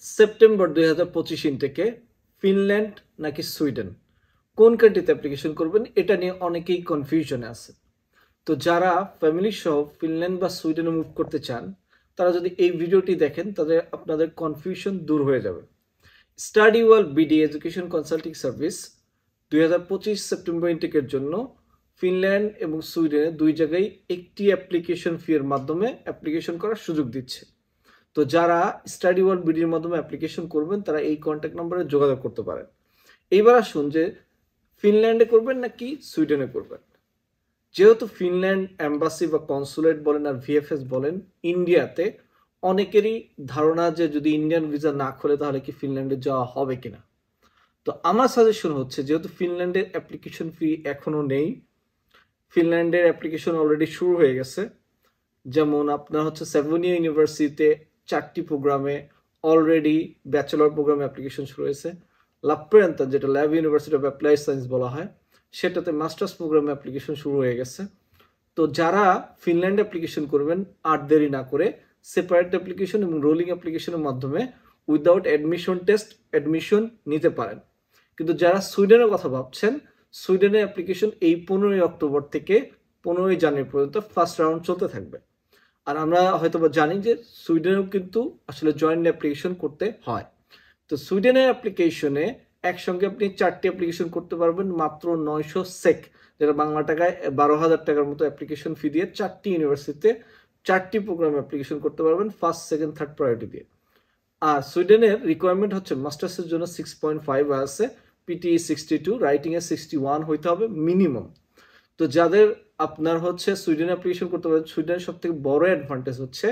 September 2025 ইনটেকে Finland নাকি Sweden কোন কান্ট্রিতে অ্যাপ্লিকেশন করবেন এটা নিয়ে অনেকেই কনফিউশনে আছে। তো যারা ফ্যামিলি সহ ফিনল্যান্ড বা সুইডেনে মুভ করতে চান তারা যদি এই ভিডিওটি দেখেন তাহলে আপনাদের কনফিউশন দূর হয়ে যাবে। Study world BD education consulting service 2025 September ইনটেকের জন্য ফিনল্যান্ড এবং সুইডেনে দুই জায়গায় একটি অ্যাপ্লিকেশন ফি এর মাধ্যমে অ্যাপ্লিকেশন করার সুযোগ দিচ্ছে। তো যারা স্টাডি ওয়ার্ল্ড বিডির মাধ্যমে অ্যাপ্লিকেশন করবেন তারা এই কন্ট্যাক্ট নম্বরে যোগাযোগ করতে পারেন। এইবার আসুন যে ফিনল্যান্ডে করবেন নাকি সুইডেনে করবেন। যেহেতু ফিনল্যান্ড অ্যাম্বাসি বা কনসুলেট বলেন আর ভিএফএস বলেন ইন্ডিয়াতে, অনেকেরই ধারণা যে যদি ইন্ডিয়ান ভিসা না খোলে তাহলে কি ফিনল্যান্ডে যাওয়া হবে কিনা। তো আমার সাজেশন হচ্ছে যেহেতু ফিনল্যান্ডের অ্যাপ্লিকেশন ফি এখনো নেই, ফিনল্যান্ডের অ্যাপ্লিকেশন অলরেডি শুরু হয়ে গেছে। যেমন আপনার হচ্ছে সেভেনিয়া ইউনিভার্সিটিতে 4টি প্রোগ্রামে অলরেডি ব্যাচেলর প্রোগ্রামে অ্যাপ্লিকেশন শুরু হয়েছে। লাপ্রেন্তা যেটা lab university of applied science বলা হয় সেটাতে মাস্টার্স প্রোগ্রামে অ্যাপ্লিকেশন শুরু হয়ে গেছে। তো যারা ফিনল্যান্ডে অ্যাপ্লিকেশন করবেন আর দেরি না করে সেপারেট অ্যাপ্লিকেশন এবং রোলিং অ্যাপ্লিকেশনের মাধ্যমে উইদাউট অ্যাডমিশন টেস্ট অ্যাডমিশন নিতে পারেন। কিন্তু যারা সুইডেনের কথা ভাবছেন, সুইডেনের অ্যাপ্লিকেশন এই 15 অক্টোবর থেকে 15 জানুয়ারি পর্যন্ত ফার্স্ট রাউন্ড চলতে থাকবে। আর আমরা হয়তো বা জানি যে সুইডেনেও কিন্তু আসলে জয়েন্ট অ্যাপ্লিকেশন করতে হয়। তো সুইডেনের অ্যাপ্লিকেশনে একসঙ্গে আপনি 4টি অ্যাপ্লিকেশন করতে পারবেন মাত্র 900 সেক, যেটা বাংলা টাকায় 12,000 টাকার মতো অ্যাপ্লিকেশন ফি দিয়ে 4টি ইউনিভার্সিটিতে 4টি প্রোগ্রাম অ্যাপ্লিকেশন করতে পারবেন ফার্স্ট সেকেন্ড থার্ড প্রায়োরিটি দিয়ে। আর সুইডেনের রিকোয়ারমেন্ট হচ্ছে মাস্টার্সের জন্য 6.5 আছে, পিটিই 62, রাইটিংয়ে 61 হইতে হবে মিনিমাম। তো যাদের আপনার হচ্ছে সুইডেন অ্যাপ্লিকেশন করতে পারবেন, সুইডেনের সব থেকে বড় অ্যাডভান্টেজ হচ্ছে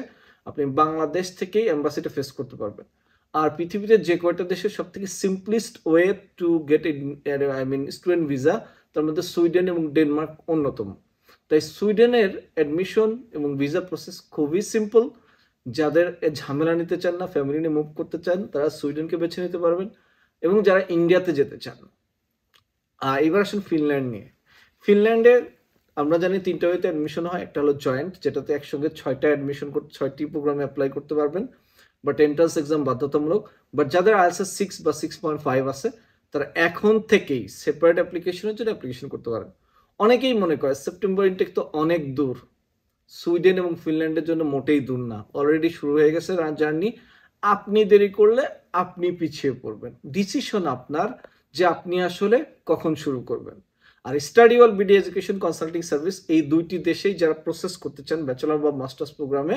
আপনি বাংলাদেশ থেকেই এম্বাসিটা ফেস করতে পারবেন। আর পৃথিবীতে যে কয়টা দেশের সব থেকে simplest way to get student visa, তার মধ্যে সুইডেন এবং ডেনমার্ক অন্যতম। তাই সুইডেনের অ্যাডমিশন এবং ভিসা প্রসেস খুবই সিম্পল। যাদের ঝামেলা নিতে চান না, ফ্যামিলি নিয়ে মুভ করতে চান, তারা সুইডেনকে বেছে নিতে পারবেন। এবং যারা ইন্ডিয়াতে যেতে চান। এবার আসুন ফিনল্যান্ড নিয়ে। ফিনল্যান্ডে আমরা জানি 3টা ওয়েতে অ্যাডমিশন হয়। একটা হলো জয়েন্ট, যেটাতে একসঙ্গে 6টা অ্যাডমিশন করতে 6টি প্রোগ্রামে অ্যাপ্লাই করতে পারবেন, বাট এন্ট্রান্স এক্সাম বাধ্যতামূলক। বাট যাদের আইএলটিএস 6 বা 6.5 আছে তারা এখন থেকেই সেপারেট অ্যাপ্লিকেশনের জন্য অ্যাপ্লিকেশন করতে পারেন। অনেকেই মনে করে সেপ্টেম্বর ইনটেক তো অনেক দূর, সুইডেন এবং ফিনল্যান্ডের জন্য মোটেই দূর না, অলরেডি শুরু হয়ে গেছে জার্নি। আপনি দেরি করলে আপনি পিছিয়ে পড়বেন, ডিসিশন আপনার যে আপনি আসলে কখন শুরু করবেন। আর study world BD education consulting service এই দুইটি দেশেই যারা প্রসেস করতে চান ব্যাচেলর বা মাস্টার্স প্রোগ্রামে,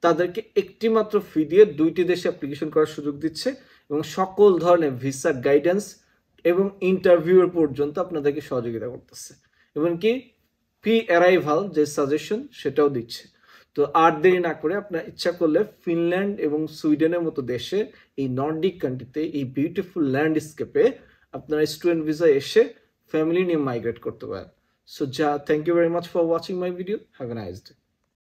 তাদেরকে একটি মাত্র ফি দিয়ে 2টি দেশে অ্যাপ্লিকেশন করার সুযোগ দিচ্ছে এবং সকল ধরনের ভিসা গাইডেন্স এবং ইন্টারভিউর পর্যন্ত আপনাদেরকে সহযোগিতা করতেছে, এমনকি প্রি অ্যারাইভাল যে সাজেশন সেটাও দিচ্ছে। তো আর দেরি না করে আপনার ইচ্ছা করলে ফিনল্যান্ড এবং সুইডেনের মতো দেশে এই নর্ডিক কান্ট্রিতে এই বিউটিফুল ল্যান্ডস্কেপে আপনারা স্টুডেন্ট ভিসা এসে ফ্যামিলি নিয়ে মাইগ্রেট করতে পারেন। So thank you very much for watching my video. Have a nice day.